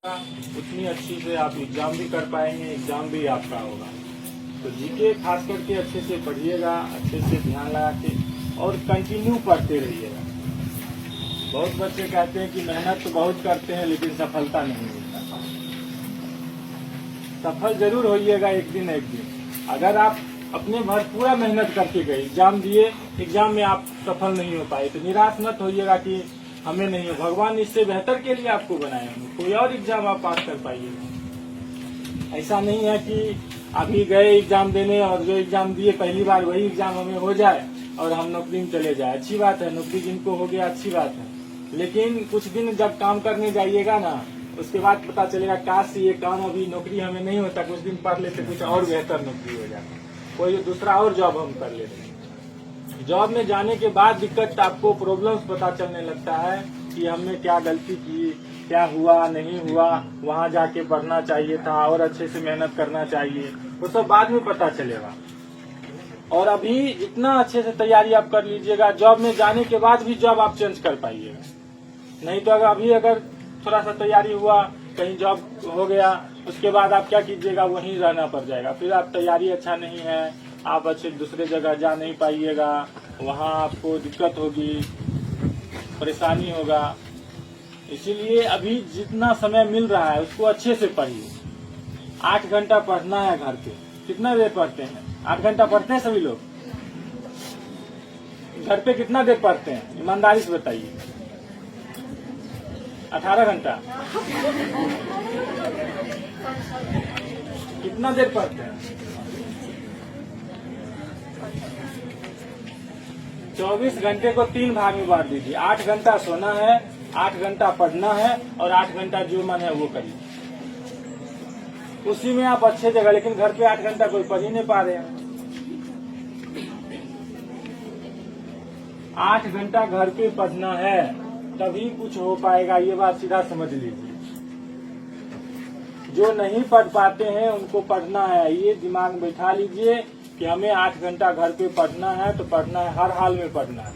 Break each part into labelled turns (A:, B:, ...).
A: उतनी अच्छी से आप एग्जाम भी कर पाएंगे, एग्जाम भी आपका होगा। तो जीके खास करके अच्छे से पढ़िएगा, अच्छे से ध्यान लगा के और कंटिन्यू पढ़ते रहिएगा। बहुत बच्चे कहते हैं कि मेहनत तो बहुत करते हैं लेकिन सफलता नहीं मिलता। सफल जरूर होइएगा एक दिन एक दिन। अगर आप अपने भर पूरा मेहनत करके गए, एग्जाम दिए, एग्जाम में आप सफल नहीं हो पाए तो निराश मत होइएगा कि हमें नहीं हो। भगवान इससे बेहतर के लिए आपको बनाए हैं, कोई और एग्जाम आप पास कर पाइएगा। ऐसा नहीं है कि अभी गए एग्जाम देने और जो एग्जाम दिए पहली बार वही एग्जाम हमें हो जाए और हम नौकरी में चले जाए। अच्छी बात है, नौकरी जिनको हो गया अच्छी बात है, लेकिन कुछ दिन जब काम करने जाइएगा ना, उसके बाद पता चलेगा काश ये काम अभी नौकरी हमें नहीं होता, कुछ दिन पढ़ लेते कुछ और बेहतर नौकरी हो जाता, कोई दूसरा और जॉब हम कर लेते। जॉब में जाने के बाद दिक्कत आपको प्रॉब्लम्स पता चलने लगता है कि हमने क्या गलती की, क्या हुआ नहीं हुआ, वहाँ जाके पढ़ना चाहिए था और अच्छे से मेहनत करना चाहिए, वो सब बाद में पता चलेगा। और अभी इतना अच्छे से तैयारी आप कर लीजिएगा, जॉब में जाने के बाद भी जॉब आप चेंज कर पाइएगा। नहीं तो अगर थोड़ा सा तैयारी हुआ, कहीं जॉब हो गया, उसके बाद आप क्या कीजिएगा, वहीं रहना पड़ जाएगा। फिर आप तैयारी अच्छा नहीं है, आप अच्छे दूसरे जगह जा नहीं पाइएगा, वहाँ आपको दिक्कत होगी, परेशानी होगा। इसीलिए अभी जितना समय मिल रहा है उसको अच्छे से पढ़िए। 8 घंटा पढ़ना है घर पे। कितना देर पढ़ते हैं? 8 घंटा पढ़ते हैं सभी लोग? घर पे कितना देर पढ़ते हैं, ईमानदारी से बताइए। 18 घंटा। कितना देर पढ़ते हैं? 24 घंटे को 3 भाग में बांट दीजिए। 8 घंटा सोना है, 8 घंटा पढ़ना है और 8 घंटा जो मन है वो करिए। उसी में आप अच्छे जगह, लेकिन घर पे 8 घंटा कोई पढ़ ही नहीं पा रहे हैं। 8 घंटा घर पे पढ़ना है तभी कुछ हो पाएगा, ये बात सीधा समझ लीजिए। जो नहीं पढ़ पाते हैं उनको पढ़ना है, ये दिमाग में बैठा लीजिए कि हमें 8 घंटा घर पे पढ़ना है तो पढ़ना है, हर हाल में पढ़ना है,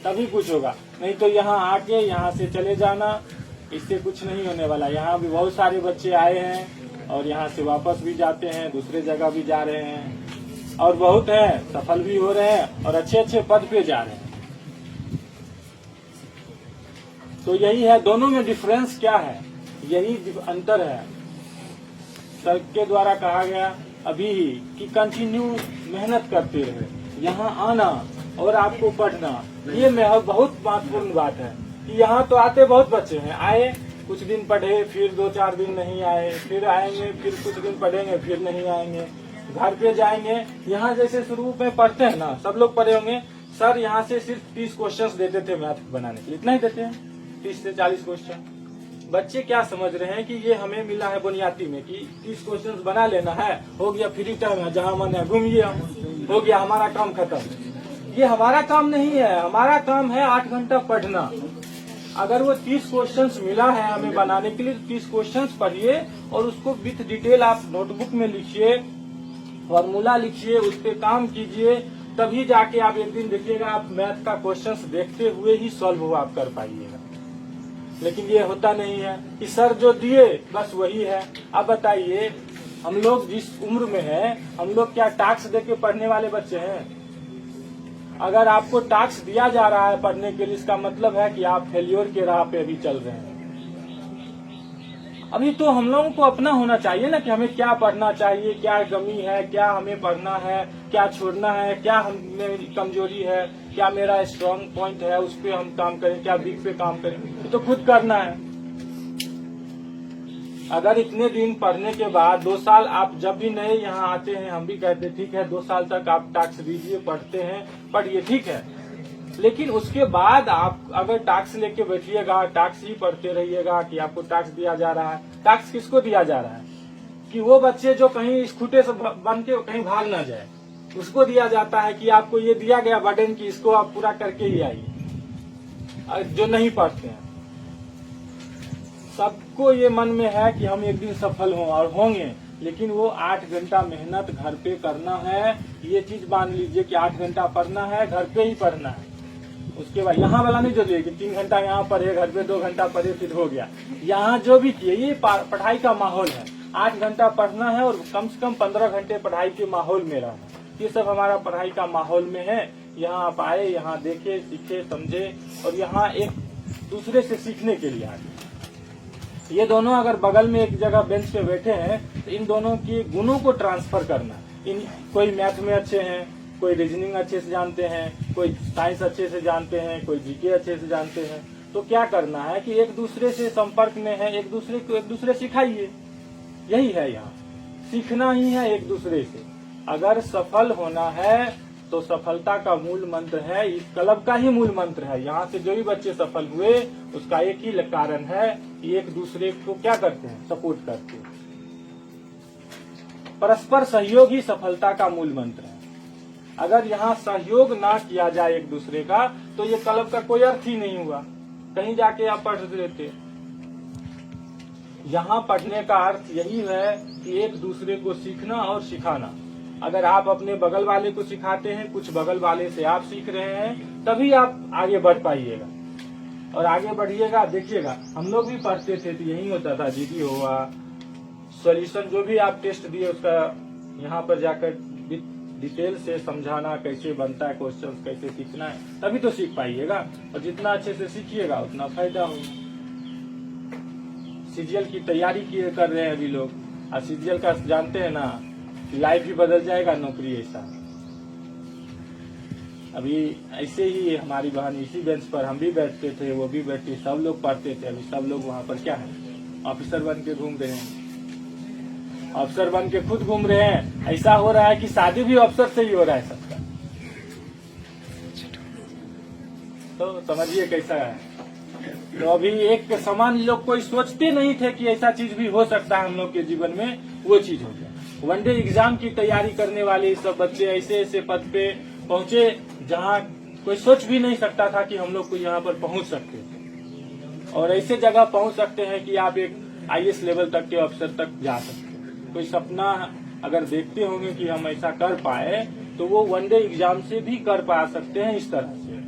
A: तभी कुछ होगा। नहीं तो यहाँ आके यहाँ से चले जाना, इससे कुछ नहीं होने वाला। यहाँ भी बहुत सारे बच्चे आए हैं और यहाँ से वापस भी जाते हैं, दूसरे जगह भी जा रहे हैं और बहुत है सफल भी हो रहे हैं और अच्छे अच्छे पद पे जा रहे हैं। तो यही है, दोनों में डिफरेंस क्या है, यही अंतर है। सर के द्वारा कहा गया अभी कि कंटिन्यू मेहनत करते रहे, यहाँ आना और आपको पढ़ना, ये बहुत महत्वपूर्ण बात है। कि यहाँ तो आते बहुत बच्चे हैं, आए कुछ दिन पढ़े, फिर 2-4 दिन नहीं आए, फिर आएंगे, फिर कुछ दिन पढ़ेंगे, फिर नहीं आएंगे, घर पे जाएंगे। यहाँ जैसे शुरू में पढ़ते हैं ना, सब लोग पढ़े होंगे, सर यहाँ से सिर्फ 30 क्वेश्चन देते थे मैथ बनाने के लिए, इतना ही देते हैं, 30 से 40 क्वेश्चन। बच्चे क्या समझ रहे हैं कि ये हमें मिला है बुनियादी में कि 30 क्वेश्चन बना लेना है, हो गया, फ्री टाइम है, जहाँ मन है घूमिए, हो गया, हमारा काम खत्म। ये हमारा काम नहीं है, हमारा काम है 8 घंटा पढ़ना। अगर वो 30 क्वेश्चंस मिला है हमें बनाने के लिए, 30 क्वेश्चंस पढ़िए और उसको विथ डिटेल आप नोटबुक में लिखिए, फॉर्मूला लिखिए, उस पर काम कीजिए, तभी जाके आप एक दिन देखिएगा आप मैथ का क्वेश्चंस देखते हुए ही सॉल्व हो आप कर पाइएगा। लेकिन ये होता नहीं है कि सर जो दिए बस वही है। अब बताइए, हम लोग जिस उम्र में है, हम लोग क्या टास्क देके पढ़ने वाले बच्चे हैं? अगर आपको टास्क दिया जा रहा है पढ़ने के लिए, इसका मतलब है कि आप फेल्योर के राह पे अभी चल रहे हैं। अभी तो हम लोगों को अपना होना चाहिए ना कि हमें क्या पढ़ना चाहिए, क्या कमी है, क्या हमें पढ़ना है, क्या छोड़ना है, क्या हम मेरी कमजोरी है, क्या मेरा स्ट्रांग पॉइंट है, उस पे हम काम करें, क्या वीक पे काम करें, तो खुद करना है। अगर इतने दिन पढ़ने के बाद 2 साल आप जब भी नए यहाँ आते हैं, हम भी कहते ठीक है 2 साल तक आप टास्क दीजिए, पढ़ते हैं, पढ़िए, ठीक है। लेकिन उसके बाद आप अगर टास्क लेके बैठिएगा, टास्क ही पढ़ते रहिएगा कि आपको टास्क दिया जा रहा है। टास्क किसको दिया जा रहा है? कि वो बच्चे जो कहीं इस खूटे से बन के कहीं भाग ना जाए, उसको दिया जाता है कि आपको ये दिया गया बर्डन की इसको आप पूरा करके ही आइए। जो नहीं पढ़ते हैं, सबको ये मन में है कि हम एक दिन सफल हों और होंगे, लेकिन वो 8 घंटा मेहनत घर पे करना है। ये चीज मान लीजिए कि 8 घंटा पढ़ना है, घर पे ही पढ़ना है, उसके बाद यहाँ वाला नहीं जरूरी है कि 3 घंटा यहाँ पढ़े, घर पे 2 घंटा पढ़े फिर हो गया। यहाँ जो भी किए ये पढ़ाई का माहौल है। 8 घंटा पढ़ना है और कम से कम 15 घंटे पढ़ाई के माहौल में रहना, ये सब हमारा पढ़ाई का माहौल में है। यहाँ आप आए, यहाँ देखे, सीखे, समझे और यहाँ एक दूसरे से सीखने के लिए आए। ये दोनों अगर बगल में एक जगह बेंच पे बैठे हैं तो इन दोनों के गुणों को ट्रांसफर करना। कोई मैथ में अच्छे हैं, कोई रीजनिंग अच्छे से जानते हैं, कोई साइंस अच्छे से जानते हैं, कोई जीके अच्छे से जानते हैं। तो क्या करना है कि एक दूसरे से संपर्क में है, एक दूसरे को एक दूसरे सिखाइए। यही है, यहाँ सीखना ही है एक दूसरे से। अगर सफल होना है तो सफलता का मूल मंत्र है, इस क्लब का ही मूल मंत्र है। यहाँ से जो भी बच्चे सफल हुए उसका एक ही कारण है कि एक दूसरे को क्या करते हैं, सपोर्ट करते हैं। परस्पर सहयोग ही सफलता का मूल मंत्र है। अगर यहाँ सहयोग ना किया जाए एक दूसरे का तो ये क्लब का कोई अर्थ ही नहीं हुआ। कहीं जाके आप पढ़ लेते। यहाँ पढ़ने का अर्थ यही है कि एक दूसरे को सीखना और सिखाना। अगर आप अपने बगल वाले को सिखाते हैं, कुछ बगल वाले से आप सीख रहे हैं, तभी आप आगे बढ़ पाइएगा और आगे बढ़िएगा। देखिएगा, हम लोग भी पढ़ते थे तो यही होता था, जीडी हुआ, सॉल्यूशन जो भी आप टेस्ट दिए उसका यहाँ पर जाकर डिटेल से समझाना, कैसे बनता है क्वेश्चन, कैसे सीखना है, तभी तो सीख पाइएगा। और जितना अच्छे से सीखिएगा उतना फायदा होगा। सीजीएल की तैयारी कर रहे हैं अभी लोग, और सीजीएल का जानते हैं ना, लाइफ ही बदल जाएगा, नौकरी ऐसा। अभी ऐसे ही हमारी बहन इसी बेंच पर हम भी बैठते थे, वो भी बैठती, सब लोग पढ़ते थे। अभी सब लोग वहाँ पर क्या है, ऑफिसर बन के घूम रहे हैं, ऑफिसर बन के खुद घूम रहे हैं। ऐसा हो रहा है कि शादी भी अफसर से ही हो रहा है सबका। तो समझिए कैसा है। तो अभी एक समान लोग कोई सोचते नहीं थे कि ऐसा चीज भी हो सकता है हम लोग के जीवन में, वो चीज हो गया। वनडे एग्जाम की तैयारी करने वाले सब बच्चे ऐसे ऐसे पद पे पहुंचे जहां कोई सोच भी नहीं सकता था कि हम लोग को यहाँ पर पहुंच सकते थे। और ऐसे जगह पहुंच सकते हैं कि आप एक आईएएस लेवल तक के अफसर तक जा सकते हैं। कोई सपना अगर देखते होंगे कि हम ऐसा कर पाए तो वो वनडे एग्जाम से भी कर पा सकते हैं इस तरह से।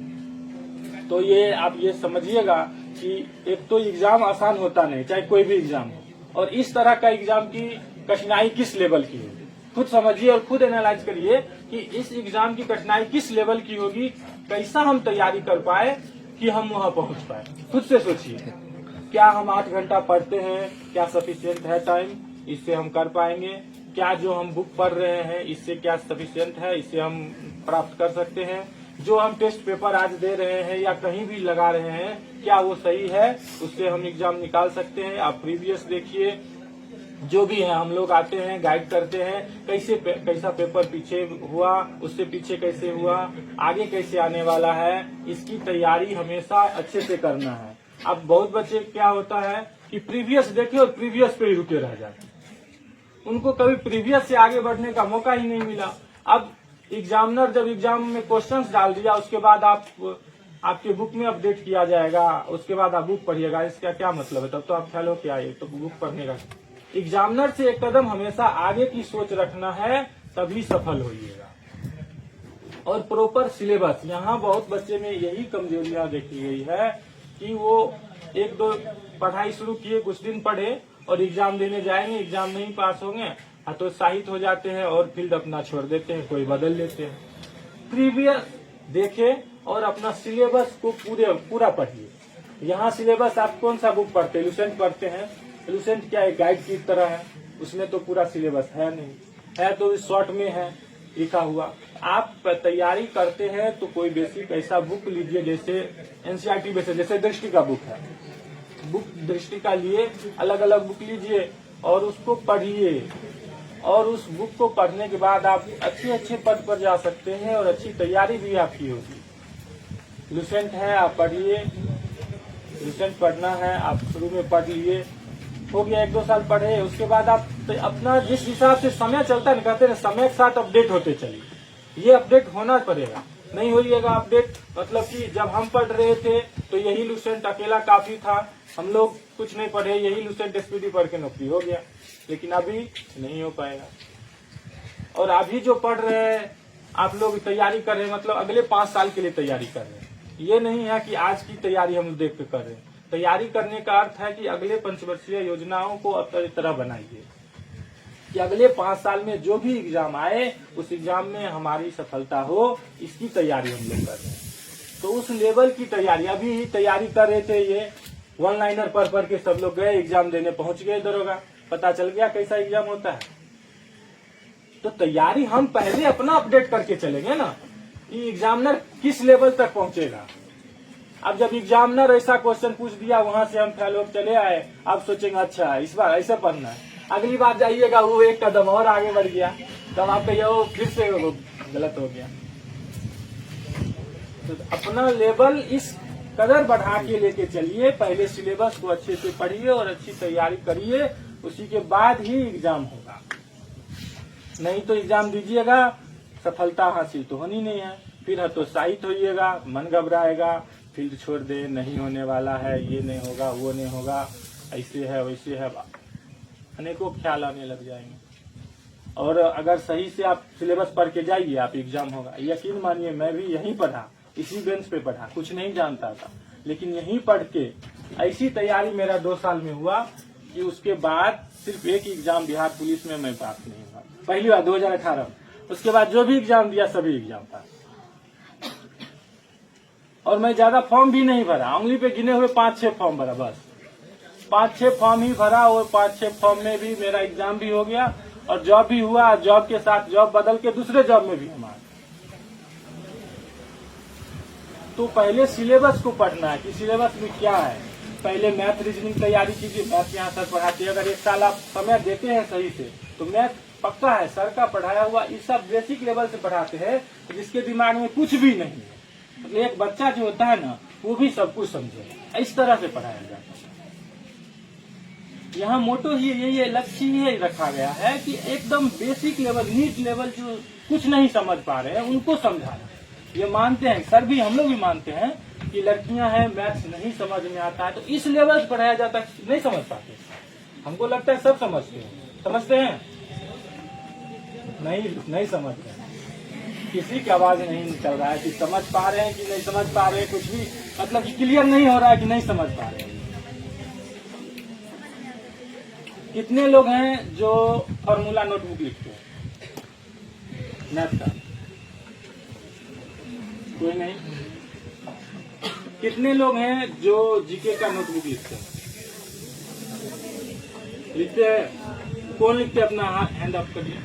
A: तो ये आप ये समझिएगा कि एक तो एग्जाम आसान होता नहीं, चाहे कोई भी एग्जाम हो, और इस तरह का एग्जाम की कठिनाई किस लेवल की होगी, खुद समझिए और खुद एनालाइज करिए कि इस एग्जाम की कठिनाई किस लेवल की होगी, कैसा हम तैयारी कर पाए कि हम वहां पहुंच पाए। खुद से सोचिए, क्या हम 8 घंटा पढ़ते हैं, क्या सफिशिएंट है टाइम, इससे हम कर पाएंगे? क्या जो हम बुक पढ़ रहे हैं इससे क्या सफिशिएंट है, इससे हम प्राप्त कर सकते हैं? जो हम टेस्ट पेपर आज दे रहे हैं या कहीं भी लगा रहे हैं, क्या वो सही है, उससे हम एग्जाम निकाल सकते हैं? आप प्रीवियस देखिए, जो भी है हम लोग आते हैं, गाइड करते हैं, कैसा पेपर पीछे हुआ, उससे पीछे कैसे हुआ, आगे कैसे आने वाला है, इसकी तैयारी हमेशा अच्छे से करना है। अब बहुत बच्चे क्या होता है कि प्रीवियस देखे और प्रीवियस पे ही रुके रह जाते, उनको कभी प्रीवियस से आगे बढ़ने का मौका ही नहीं मिला। अब एग्जामिनर जब एग्जाम में क्वेश्चंस डाल दिया, उसके बाद आपके बुक में अपडेट किया जाएगा, उसके बाद आप बुक पढ़िएगा, इसका क्या मतलब है? तब तो आप ख्याल हो क्या है, तो बुक पढ़ने का। एग्जामिनर से एक कदम हमेशा आगे की सोच रखना है, तभी सफल होइएगा। और प्रॉपर सिलेबस, यहाँ बहुत बच्चे में यही कमजोरियां देखी गई है कि वो 1-2 पढ़ाई शुरू किए, कुछ दिन पढ़े और एग्जाम देने जाएंगे, एग्जाम नहीं पास होंगे, हतोत्साहित हो जाते हैं और फील्ड अपना छोड़ देते हैं, कोई बदल लेते हैं। प्रीवियस देखे और अपना सिलेबस को पूरा पढ़िए। यहाँ सिलेबस आप कौन सा बुक पढ़ते हैं? लुसेंट पढ़ते हैं। लुसेंट क्या है, गाइड की तरह है, उसमें तो पूरा सिलेबस है नहीं, है तो शॉर्ट में है लिखा हुआ। आप तैयारी करते हैं तो कोई बेसिक ऐसा बुक लीजिए, जैसे एनसीईआरटी बेसिस, जैसे दृष्टि का बुक है, बुक दृष्टि का लिए अलग अलग बुक लीजिए और उसको पढ़िए। और उस बुक को पढ़ने के बाद आप अच्छे पद पर जा सकते हैं और अच्छी तैयारी भी आपकी होगी। लुसेंट है, आप पढ़िए, लुसेंट पढ़ना है, आप शुरू में पढ़ लिए, हो गया 1-2 साल पढ़े, उसके बाद आप अपना जिस हिसाब से समय चलता है, कहते हैं समय के साथ अपडेट होते चलिए। ये अपडेट होना पड़ेगा, नहीं होइएगा अपडेट, मतलब कि जब हम पढ़ रहे थे तो यही लुसेंट अकेला काफी था, हम लोग कुछ नहीं पढ़े, यही लुसेंट एसपीडी पढ़ के नौकरी हो गया, लेकिन अभी नहीं हो पाएगा। और अभी जो पढ़ रहे हैं आप लोग, तैयारी कर रहे हैं, मतलब अगले 5 साल के लिए तैयारी कर रहे हैं। ये नहीं है कि आज की तैयारी हम देख के कर रहे हैं। तैयारी करने का अर्थ है कि अगले पंचवर्षीय योजनाओं को अपनी तरह बनाइए कि अगले 5 साल में जो भी एग्जाम आए उस एग्जाम में हमारी सफलता हो, इसकी तैयारी हम लोग कर रहे हैं। तो उस लेवल की तैयारी, अभी तैयारी कर रहे थे, ये 1 लाइनर पढ़ के सब लोग गए एग्जाम देने, पहुंच गए दरोगा, पता चल गया कैसा एग्जाम होता है। तो तैयारी हम पहले अपना अपडेट करके चलेंगे ना कि एग्जामिनर किस लेवल तक पहुंचेगा। अब जब एग्जामिनर ऐसा क्वेश्चन पूछ दिया, वहां से हम फेल होकर चले आए, अब सोचेंगे अच्छा इस बार ऐसे पढ़ना है, अगली बार जाइएगा वो एक कदम और आगे बढ़ गया, तब आप कहिए वो फिर से वो गलत हो गया। तो अपना लेवल इस कदर बढ़ा के लेके चलिए, पहले सिलेबस को अच्छे से पढ़िए और अच्छी तैयारी करिए, उसी के बाद ही एग्जाम होगा। नहीं तो एग्जाम दीजिएगा, सफलता हासिल तो होनी नहीं है, फिर हतोत्साहित होइएगा, मन घबराएगा, फील्ड छोड़ दे, नहीं होने वाला है, ये नहीं होगा, वो नहीं होगा, ऐसे है वैसे है, अनेकों ख्याल आने लग जाएंगे। और अगर सही से आप सिलेबस पढ़ के जाइए, आप एग्जाम होगा। यकीन मानिए मैं भी यहीं पढ़ा, इसी बेंच पे पढ़ा, कुछ नहीं जानता था, लेकिन यहीं पढ़ के ऐसी तैयारी मेरा 2 साल में हुआ कि उसके बाद सिर्फ एक एग्जाम बिहार पुलिस में मैं पास नहीं हुआ, पहली बार 2018। उसके बाद जो भी एग्जाम दिया सभी एग्जाम पास, और मैं ज्यादा फॉर्म भी नहीं भरा, उंगली पे गिने हुए 5-6 फॉर्म भरा, बस 5-6 फॉर्म ही भरा, और 5-6 फॉर्म में भी मेरा एग्जाम भी हो गया और जॉब भी हुआ, जॉब के साथ जॉब बदल के दूसरे जॉब में भी हमारा। तो पहले सिलेबस को पढ़ना है कि सिलेबस में क्या है। पहले मैथ रीजनिंग तैयारी कीजिए, मैथ यहाँ सर पढ़ाते हैं, अगर 1 साल आप समय देते हैं सही से तो मैथ पक्का है, सर का पढ़ाया हुआ इस सब बेसिक लेवल से पढ़ाते हैं जिसके दिमाग में कुछ भी नहीं है। तो एक बच्चा जो होता है ना, वो भी सब कुछ समझे, इस तरह से पढ़ाया जाता है। यहाँ मोटो ही यही लक्ष्य ही रखा गया है कि एकदम बेसिक लेवल, नीट लेवल जो कुछ नहीं समझ पा रहे हैं उनको समझाना। ये मानते हैं सर भी, हम लोग भी मानते हैं कि लड़कियां हैं, मैथ्स नहीं समझ में आता है तो इस लेवल से पढ़ाया जाता है, नहीं समझ पाते। हमको लगता है सब समझते हैं, समझते हैं नहीं समझते हैं। किसी की आवाज नहीं निकल रहा है कि समझ पा रहे हैं कि नहीं समझ पा रहे हैं, कुछ भी मतलब कि क्लियर नहीं हो रहा है कि नहीं समझ पा रहे हैं। कितने लोग हैं जो फॉर्मूला नोटबुक लिखते हैं मैथ का? कोई नहीं। कितने लोग हैं जो जीके का नोटबुक लिखते हैं? लिखते हैं। कौन लिखते हैं? अपना हैंड अप करिए।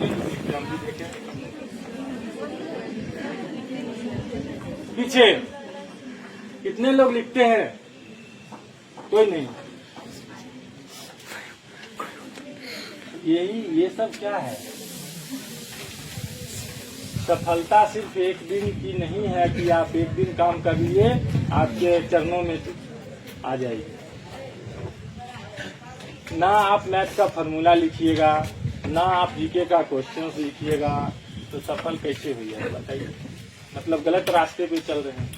A: लिखते हम भी देखें पीछे। कितने लोग लिखते हैं? कोई नहीं। ये सब क्या है? सफलता सिर्फ एक दिन की नहीं है कि आप एक दिन काम कर लिए आपके चरणों में आ जाएगी। ना आप मैथ का फॉर्मूला लिखिएगा, ना आप जीके का क्वेश्चन लिखिएगा, तो सफल कैसे हुई है बताइए? मतलब गलत रास्ते पे चल रहे हैं।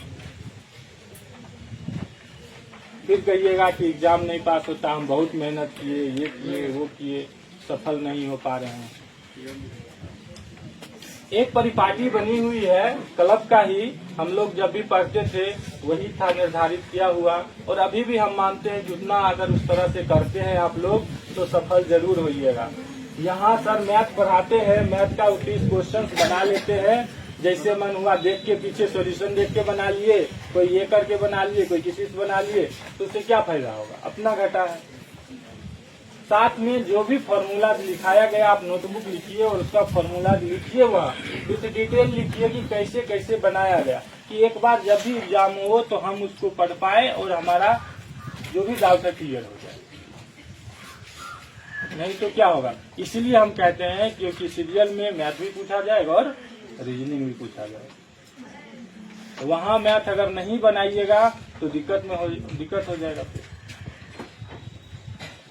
A: फिर कहिएगा कि एग्जाम नहीं पास होता, हम बहुत मेहनत किए, ये किए वो किए, सफल नहीं हो पा रहे हैं। एक परिपाटी बनी हुई है क्लब का ही, हम लोग जब भी पढ़ते थे वही था निर्धारित किया हुआ, और अभी भी हम मानते हैं जितना अगर उस तरह से करते हैं आप लोग तो सफल जरूर होइएगा। यहाँ सर मैथ पढ़ाते हैं, मैथ का 30 क्वेश्चन बना लेते हैं, जैसे मन हुआ देख के, पीछे सॉल्यूशन देख के बना लिए, कोई ये करके बना लिए, कोई किसी से बना लिए, तो उससे क्या फायदा होगा? अपना घाटा है। साथ में जो भी फॉर्मूला लिखाया गया आप नोटबुक लिखिए और उसका फॉर्मूला लिखिए, वहाँ विथ डिटेल लिखिए कि कैसे कैसे बनाया गया, कि एक बार जब भी एग्जाम हो तो हम उसको पढ़ पाए और हमारा जो भी डाउट है क्लियर हो जाए। नहीं तो क्या होगा? इसलिए हम कहते हैं क्योंकि सीरियल में मैथ भी पूछा जाएगा और रीजनिंग भी पूछा जाएगा। वहाँ मैथ अगर नहीं बनाइएगा तो दिक्कत हो जाएगा। फिर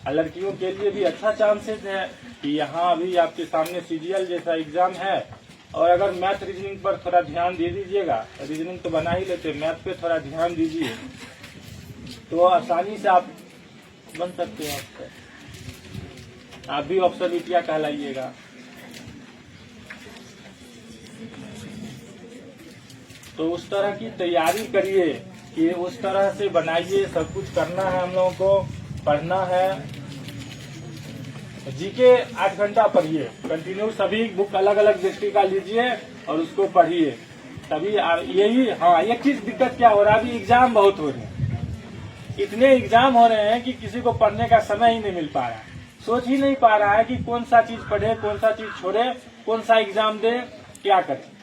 A: लड़कियों के लिए भी अच्छा चांसेस है कि यहाँ अभी आपके सामने सीजीएल जैसा एग्जाम है, और अगर मैथ रीजनिंग पर थोड़ा ध्यान दे दीजिएगा, रीजनिंग तो बना ही लेते, मैथ पे थोड़ा ध्यान दीजिए तो आसानी से आप बन सकते हैं। आप भी अफसर बिटिया कहलाइएगा। तो उस तरह की तैयारी करिए कि उस तरह से बनाइए। सब कुछ करना है, हम लोगों को पढ़ना है। जीके 8 घंटा पढ़िए कंटिन्यू, सभी बुक अलग अलग दृष्टि का लीजिए और उसको पढ़िए, तभी यही। हाँ, एक चीज दिक्कत क्या हो रहा है, अभी एग्जाम बहुत हो रहे हैं, इतने एग्जाम हो रहे हैं कि किसी को पढ़ने का समय ही नहीं मिल पा रहा है, सोच ही नहीं पा रहा है कि कौन सा चीज पढ़े, कौन सा चीज छोड़े, कौन सा एग्जाम दे, क्या करे।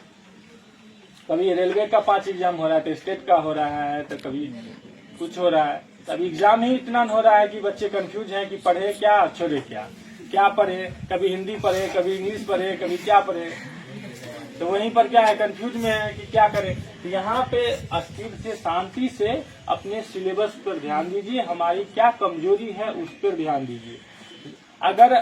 A: कभी रेलवे का 5 एग्जाम हो रहा है, तो स्टेट का हो रहा है, तो कभी कुछ हो रहा है। तब एग्जाम ही इतना हो रहा है कि बच्चे कंफ्यूज हैं कि पढ़े क्या छोड़े क्या पढ़े। कभी हिंदी पढ़े, कभी इंग्लिश पढ़े, कभी क्या पढ़े। तो वहीं पर क्या है, कंफ्यूज में है कि क्या करें। तो यहाँ पे स्थिर से, शांति से अपने सिलेबस पर ध्यान दीजिए, हमारी क्या कमजोरी है उस पर ध्यान दीजिए। अगर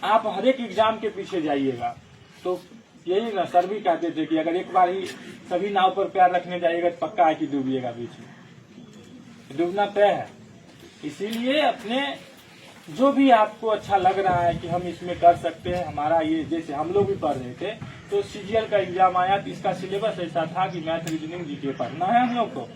A: आप हर एक एग्जाम के पीछे जाइएगा तो यही ना सर भी कहते थे कि अगर एक बार ही सभी नाव पर पैर रखने जाइएगा तो पक्का है कि डूबिएगा, बीच में डूबना तय है। इसीलिए अपने जो भी आपको अच्छा लग रहा है कि हम इसमें कर सकते हैं, हमारा ये, जैसे हम लोग भी पढ़ रहे थे तो सीजीएल का एग्जाम आया तो इसका सिलेबस ऐसा था कि मैथ, रीजनिंग, जीके पढ़ना है हम लोग को।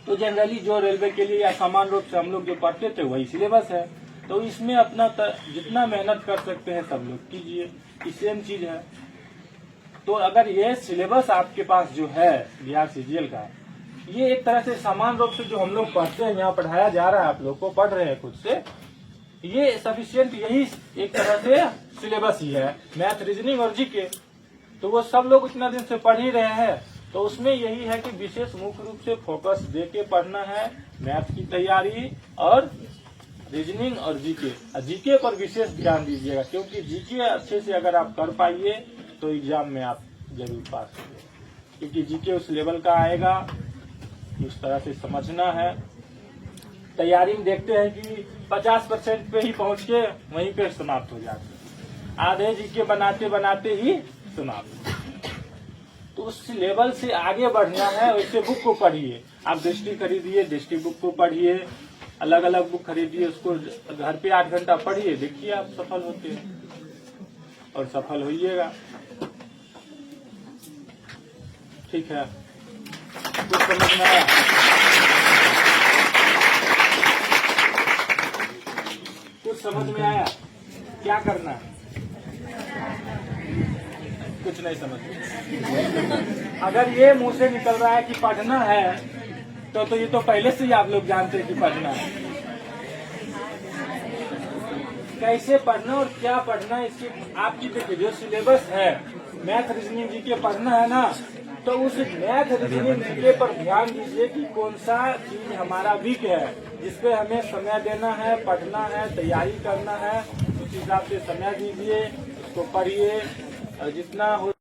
A: तो जनरली जो रेलवे के लिए या समान रूप से हम लोग जो पढ़ते थे वही सिलेबस है। तो इसमें अपना जितना मेहनत कर सकते हैं सब लोग कीजिए, सेम चीज है। तो अगर ये सिलेबस आपके पास जो है बिहार सीजीएल का, ये एक तरह से समान रूप से जो हम लोग पढ़ते हैं, यहाँ पढ़ाया जा रहा है, आप लोग को पढ़ रहे हैं खुद से, ये सफिशिएंट, यही एक तरह से सिलेबस ही है, मैथ, रीजनिंग और जीके। तो वो सब लोग इतना दिन से पढ़ ही रहे हैं। तो उसमें यही है कि विशेष मुख्य रूप से फोकस देके पढ़ना है, मैथ की तैयारी और रीजनिंग और जीके। जीके पर विशेष ध्यान दीजिएगा, क्योंकि जीके अच्छे से अगर आप कर पाइए तो एग्जाम में आप जरूर पास होंगे, क्योंकि जीके उस लेवल का आएगा, उस तरह से समझना है। तैयारी में देखते हैं कि 50% पे ही पहुंच के वहीं पे समाप्त हो जाते हैं, आधे जीके बनाते बनाते ही समाप्त। तो उस लेवल से आगे बढ़ना है, वैसे बुक को पढ़िए। आप दृष्टि खरीदिए, दृष्टि बुक को पढ़िए, अलग अलग बुक खरीदिए, उसको घर पे 8 घंटा पढ़िए, देखिए आप सफल होते हैं और सफल होइएगा। ठीक है, कुछ समझ में आया? कुछ समझ में आया? क्या करना है? कुछ नहीं समझ में। अगर ये मुंह से निकल रहा है कि पढ़ना है तो ये तो पहले से ही आप लोग जानते हैं कि पढ़ना है। कैसे पढ़ना और क्या पढ़ना, इसकी आपकी देखिए जो सिलेबस है, मैथ, रीजनिंग, जीके पढ़ना है ना, तो उस मैथ, रीजनिंग, जीके पर ध्यान दीजिए कि कौन सा चीज हमारा वीक है, जिसपे हमें समय देना है, पढ़ना है, तैयारी करना है। उस हिसाब से समय दीजिए, उसको पढ़िए और जितना हो